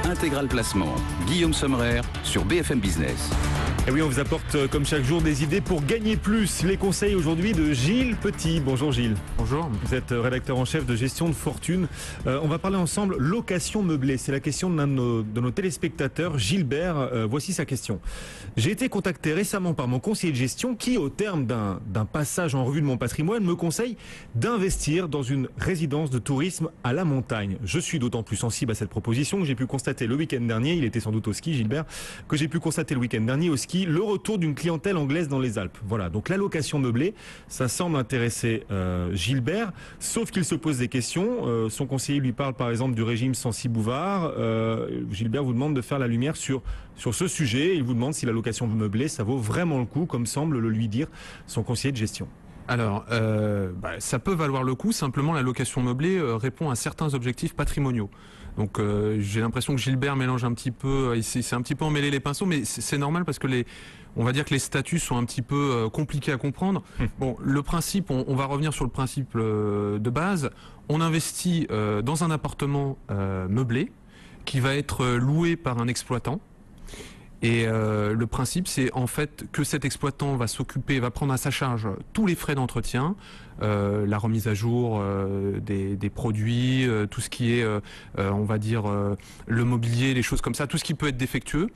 Intégral Placement, Guillaume Sommerer sur BFM Business. Et oui, on vous apporte comme chaque jour des idées pour gagner plus. Les conseils aujourd'hui de Gilles Petit. Bonjour Gilles. Bonjour. Vous êtes rédacteur en chef de gestion de fortune. On va parler ensemble location meublée. C'est la question de nos téléspectateurs. Gilbert, voici sa question. J'ai été contacté récemment par mon conseiller de gestion qui, au terme d'un passage en revue de mon patrimoine, me conseille d'investir dans une résidence de tourisme à la montagne. Je suis d'autant plus sensible à cette proposition que j'ai pu constater le week-end dernier, il était sans doute au ski Gilbert, que j'ai pu constater le week-end dernier au ski le retour d'une clientèle anglaise dans les Alpes. Voilà, donc la location meublée, ça semble intéresser Gilbert, sauf qu'il se pose des questions. Son conseiller lui parle par exemple du régime Censi-Bouvard. Gilbert vous demande de faire la lumière sur ce sujet. Il vous demande si la location meublée, ça vaut vraiment le coup, comme semble le lui dire son conseiller de gestion. Alors, ça peut valoir le coup. Simplement, la location meublée répond à certains objectifs patrimoniaux. Donc, j'ai l'impression que Gilbert mélange un petit peu, il s'est un petit peu emmêlé les pinceaux, mais c'est normal parce que on va dire que les statuts sont un petit peu compliqués à comprendre. Bon, le principe, on va revenir sur le principe de base. On investit dans un appartement meublé qui va être loué par un exploitant. Et le principe, c'est en fait que cet exploitant va prendre à sa charge tous les frais d'entretien, la remise à jour des produits, tout ce qui est, on va dire, le mobilier, les choses comme ça, tout ce qui peut être défectueux.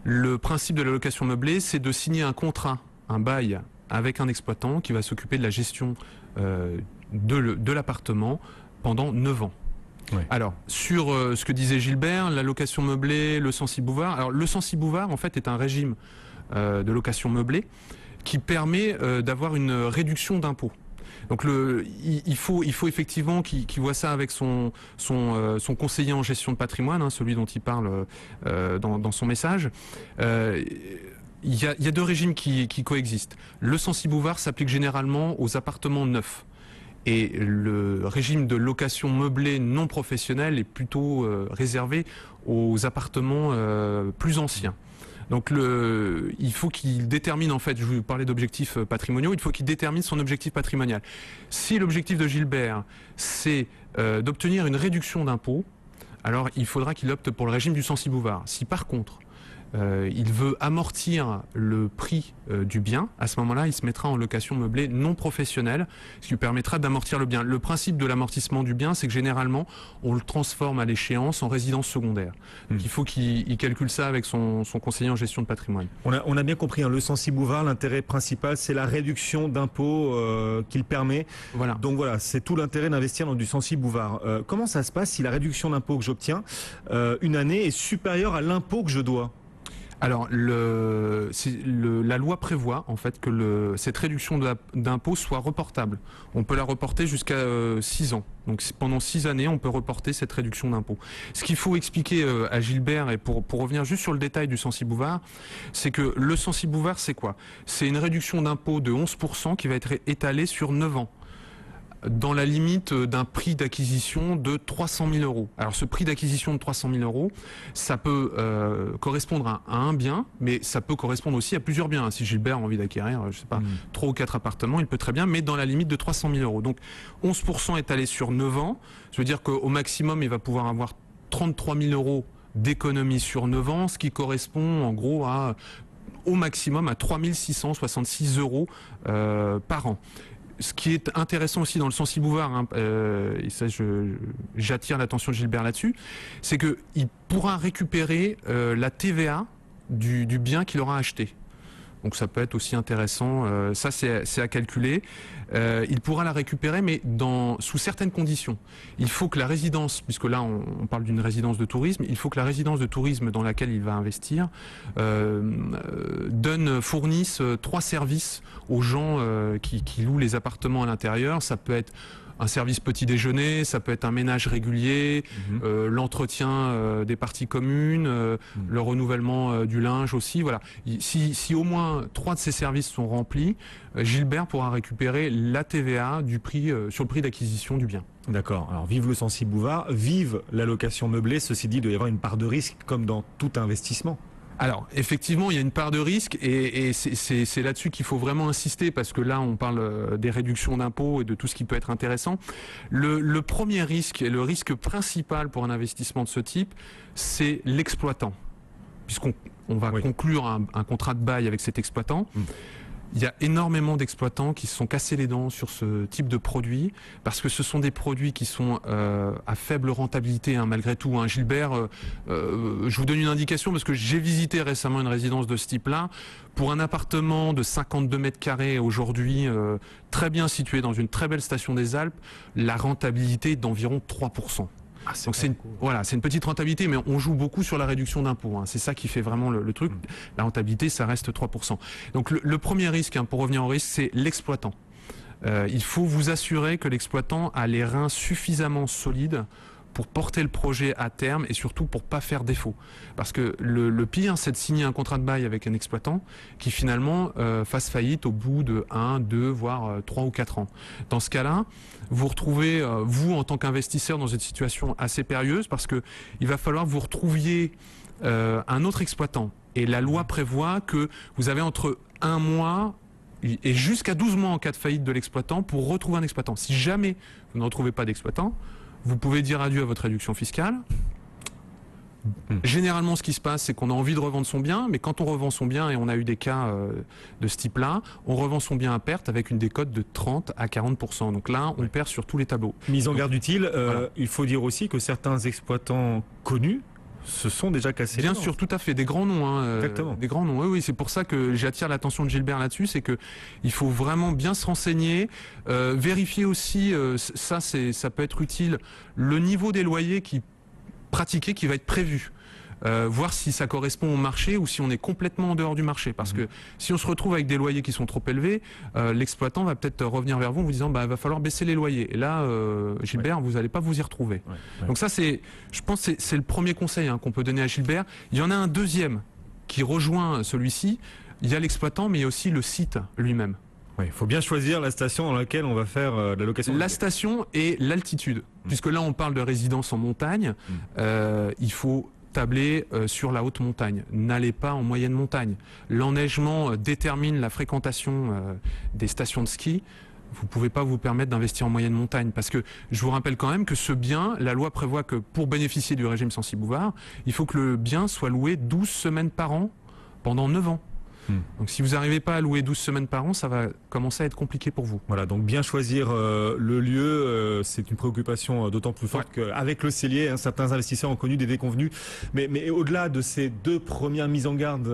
Le principe de la location meublée, c'est de signer un contrat, un bail avec un exploitant qui va s'occuper de la gestion de l'appartement pendant 9 ans. Ouais. Alors, sur ce que disait Gilbert, la location meublée, le Censi-Bouvard. Alors, le Censi-Bouvard, en fait, est un régime de location meublée qui permet d'avoir une réduction d'impôt. Donc, il faut effectivement qu'il voit ça avec son conseiller en gestion de patrimoine, celui dont il parle dans son message. Il y a deux régimes qui coexistent. Le Censi-Bouvard s'applique généralement aux appartements neufs. Et le régime de location meublée non professionnelle est plutôt réservé aux appartements plus anciens. Donc il faut qu'il détermine, en fait, je vous parlais d'objectifs patrimoniaux, il faut qu'il détermine son objectif patrimonial. Si l'objectif de Gilbert, c'est d'obtenir une réduction d'impôt, alors il faudra qu'il opte pour le régime du Censi-Bouvard. Si par contre, il veut amortir le prix du bien, à ce moment-là, il se mettra en location meublée non professionnelle, ce qui lui permettra d'amortir le bien. Le principe de l'amortissement du bien, c'est que généralement, on le transforme à l'échéance en résidence secondaire. Donc, il faut qu'il calcule ça avec son conseiller en gestion de patrimoine. On a bien compris, le Censi-Bouvard, l'intérêt principal, c'est la réduction d'impôts qu'il permet. Voilà. Donc voilà, c'est tout l'intérêt d'investir dans du Censi-Bouvard. Comment ça se passe si la réduction d'impôt que j'obtiens une année est supérieure à l'impôt que je dois ? Alors, la loi prévoit en fait que cette réduction d'impôt soit reportable. On peut la reporter jusqu'à 6 ans. Donc pendant 6 années, on peut reporter cette réduction d'impôt. Ce qu'il faut expliquer à Gilbert, et pour revenir juste sur le détail du Censi-Bouvard, c'est que le Censi-Bouvard, c'est quoi? C'est une réduction d'impôt de 11% qui va être étalée sur 9 ans. Dans la limite d'un prix d'acquisition de 300 000 euros. Alors ce prix d'acquisition de 300 000 euros, ça peut correspondre à un bien, mais ça peut correspondre aussi à plusieurs biens. Si Gilbert a envie d'acquérir, je sais pas, 3 ou 4 appartements, il peut très bien, mais dans la limite de 300 000 euros. Donc 11% étalé sur 9 ans, ça veut dire qu'au maximum, il va pouvoir avoir 33 000 euros d'économie sur 9 ans, ce qui correspond en gros au maximum à 3 666 euros par an. Ce qui est intéressant aussi dans le Censi-Bouvard, et ça j'attire l'attention de Gilbert là-dessus, c'est qu'il pourra récupérer la TVA du bien qu'il aura acheté. Donc ça peut être aussi intéressant, ça c'est à calculer. Il pourra la récupérer, mais sous certaines conditions. Il faut que la résidence, puisque là on parle d'une résidence de tourisme, il faut que la résidence de tourisme dans laquelle il va investir fournisse 3 services aux gens qui louent les appartements à l'intérieur. Ça peut être un service petit déjeuner, ça peut être un ménage régulier, l'entretien des parties communes, le renouvellement du linge aussi. Voilà. Si au moins 3 de ces services sont remplis, Gilbert pourra récupérer la TVA sur le prix d'acquisition du bien. D'accord. Alors vive le Censi-Bouvard, vive la location meublée. Ceci dit, il doit y avoir une part de risque comme dans tout investissement. Alors, effectivement, il y a une part de risque et c'est là-dessus qu'il faut vraiment insister parce que là, on parle des réductions d'impôts et de tout ce qui peut être intéressant. Le premier risque et le risque principal pour un investissement de ce type, c'est l'exploitant. Puisqu'on va conclure un contrat de bail avec cet exploitant. Il y a énormément d'exploitants qui se sont cassés les dents sur ce type de produits parce que ce sont des produits qui sont à faible rentabilité malgré tout. Gilbert, je vous donne une indication parce que j'ai visité récemment une résidence de ce type-là. Pour un appartement de 52 mètres carrés aujourd'hui, très bien situé dans une très belle station des Alpes, la rentabilité est d'environ 3%. Donc c'est une petite rentabilité, mais on joue beaucoup sur la réduction d'impôts. C'est ça qui fait vraiment le truc. La rentabilité, ça reste 3%. Donc le premier risque, pour revenir au risque, c'est l'exploitant. Il faut vous assurer que l'exploitant a les reins suffisamment solides pour porter le projet à terme et surtout pour pas faire défaut. Parce que le pire, c'est de signer un contrat de bail avec un exploitant qui finalement fasse faillite au bout de 1, 2, voire 3 ou 4 ans. Dans ce cas-là, vous retrouvez, vous en tant qu'investisseur, dans une situation assez périlleuse parce que il va falloir que vous retrouviez un autre exploitant. Et la loi prévoit que vous avez entre 1 mois et jusqu'à 12 mois en cas de faillite de l'exploitant pour retrouver un exploitant. Si jamais vous ne retrouvez pas d'exploitant, vous pouvez dire adieu à votre réduction fiscale. Généralement, ce qui se passe, c'est qu'on a envie de revendre son bien, mais quand on revend son bien, et on a eu des cas de ce type-là, on revend son bien à perte avec une décote de 30 à 40%. Donc là, on perd sur tous les tableaux. Mise en garde utile, il faut dire aussi que certains exploitants connus se sont déjà cassés. Bien sûr, tout à fait, des grands noms. Exactement. Des grands noms. Oui, c'est pour ça que j'attire l'attention de Gilbert là-dessus, c'est que il faut vraiment bien se renseigner, vérifier aussi, ça peut être utile, le niveau des loyers qui va être prévu. Voir si ça correspond au marché ou si on est complètement en dehors du marché. Parce que si on se retrouve avec des loyers qui sont trop élevés, l'exploitant va peut-être revenir vers vous en vous disant va falloir baisser les loyers. Et là, Gilbert, vous n'allez pas vous y retrouver. Donc ça, je pense que c'est le premier conseil qu'on peut donner à Gilbert. Il y en a un deuxième qui rejoint celui-ci. Il y a l'exploitant, mais il y a aussi le site lui-même. Il faut bien choisir la station dans laquelle on va faire la location. La station et l'altitude. Puisque là, on parle de résidence en montagne, il faut tabler sur la haute montagne. N'allez pas en moyenne montagne. L'enneigement détermine la fréquentation des stations de ski. Vous ne pouvez pas vous permettre d'investir en moyenne montagne parce que je vous rappelle quand même que ce bien, la loi prévoit que pour bénéficier du régime Censi-Bouvard, il faut que le bien soit loué 12 semaines par an pendant 9 ans. Donc si vous n'arrivez pas à louer 12 semaines par an, ça va commencer à être compliqué pour vous. Voilà, donc bien choisir le lieu, c'est une préoccupation d'autant plus forte qu'avec le cellier, certains investisseurs ont connu des déconvenues. Mais au-delà de ces deux premières mises en garde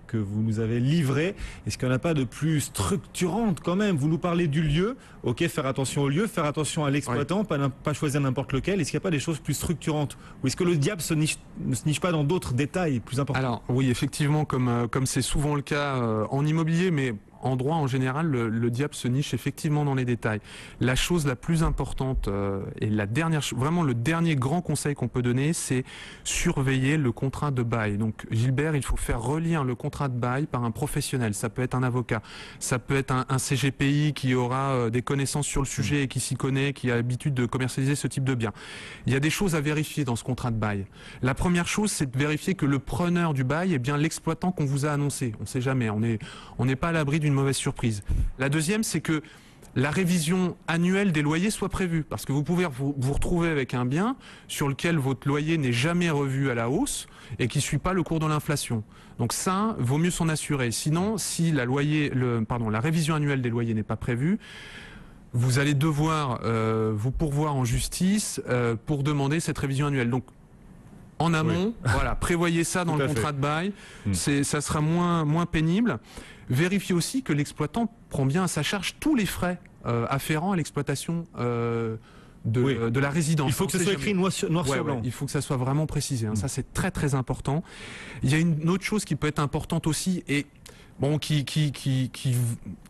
que vous nous avez livrées, est-ce qu'il n'y en a pas de plus structurantes quand même? Vous nous parlez du lieu, ok, faire attention au lieu, faire attention à l'exploitant, pas choisir n'importe lequel. Est-ce qu'il n'y a pas des choses plus structurantes? Ou est-ce que le diable ne se niche pas dans d'autres détails plus importants? Alors oui, effectivement, comme c'est souvent le cas en immobilier, mais en droit en général, le diable se niche effectivement dans les détails. La chose la plus importante et vraiment le dernier grand conseil qu'on peut donner, c'est surveiller le contrat de bail. Donc Gilbert, il faut faire relire le contrat de bail par un professionnel. Ça peut être un avocat, ça peut être un CGPI qui aura des connaissances sur le sujet et qui s'y connaît, qui a l'habitude de commercialiser ce type de bien. Il y a des choses à vérifier dans ce contrat de bail. La première chose, c'est de vérifier que le preneur du bail est bien l'exploitant qu'on vous a annoncé. On ne sait jamais, on n'est pas à l'abri d'une mauvaise surprise. La deuxième, c'est que la révision annuelle des loyers soit prévue. Parce que vous pouvez vous retrouver avec un bien sur lequel votre loyer n'est jamais revu à la hausse et qui ne suit pas le cours de l'inflation. Donc ça, vaut mieux s'en assurer. Sinon, si la révision annuelle des loyers n'est pas prévue, vous allez devoir vous pourvoir en justice pour demander cette révision annuelle. Donc, en amont, prévoyez ça dans le contrat de bail, ça sera moins pénible. Vérifiez aussi que l'exploitant prend bien à sa charge tous les frais afférents à l'exploitation de la résidence. Il faut que ce soit écrit noir sur blanc. Il faut que ça soit vraiment précisé. Ça, c'est très très important. Il y a une autre chose qui peut être importante aussi et qui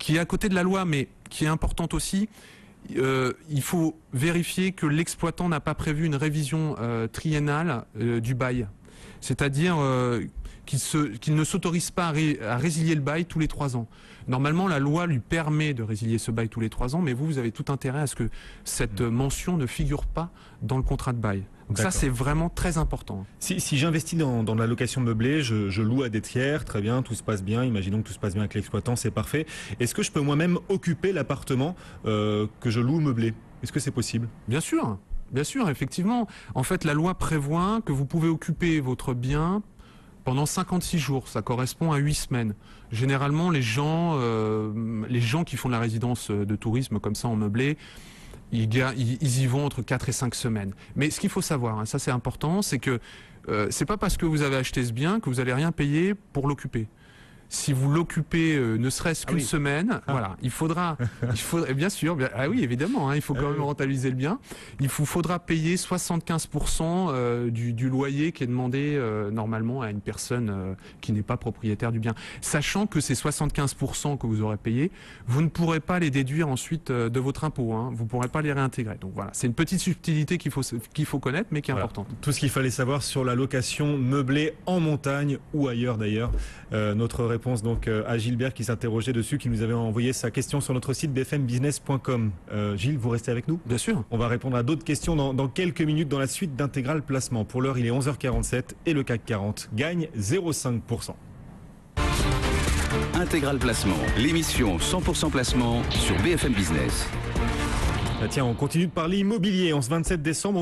est à côté de la loi, mais qui est importante aussi. Il faut vérifier que l'exploitant n'a pas prévu une révision triennale du bail. C'est-à-dire qu'il ne s'autorise pas à résilier le bail tous les 3 ans. Normalement, la loi lui permet de résilier ce bail tous les 3 ans, mais vous avez tout intérêt à ce que cette mention ne figure pas dans le contrat de bail. Donc ça, D'accord. c'est vraiment très important. Si j'investis dans la location meublée, je loue à des tiers, très bien, tout se passe bien, imaginons que tout se passe bien avec l'exploitant, c'est parfait. Est-ce que je peux moi-même occuper l'appartement que je loue meublé? Est-ce que c'est possible? Bien sûr, effectivement. En fait, la loi prévoit que vous pouvez occuper votre bien pendant 56 jours. Ça correspond à 8 semaines. Généralement, les gens qui font de la résidence de tourisme comme ça en meublé, ils y vont entre 4 et 5 semaines. Mais ce qu'il faut savoir, hein, ça c'est important, c'est que c'est pas parce que vous avez acheté ce bien que vous allez rien payer pour l'occuper. Si vous l'occupez ne serait-ce qu'une semaine, voilà, il faudrait bien sûr, ah oui évidemment, hein, il faut quand même rentabiliser le bien. Il vous faudra payer 75% du loyer qui est demandé normalement à une personne qui n'est pas propriétaire du bien. Sachant que ces 75% que vous aurez payés, vous ne pourrez pas les déduire ensuite de votre impôt. Hein, vous ne pourrez pas les réintégrer. Donc voilà, c'est une petite subtilité qu'il faut connaître, mais qui est importante. Tout ce qu'il fallait savoir sur la location meublée en montagne ou ailleurs d'ailleurs. Notre réponse donc à Gilbert qui s'interrogeait dessus, qui nous avait envoyé sa question sur notre site bfmbusiness.com. Gilles, vous restez avec nous? Bien sûr. On va répondre à d'autres questions dans quelques minutes dans la suite d'Intégral Placement. Pour l'heure, il est 11h47 et le CAC 40 gagne 0,5%. Intégral Placement, l'émission 100% placement sur BFM Business. Tiens, on continue de parler immobilier en ce 27 décembre.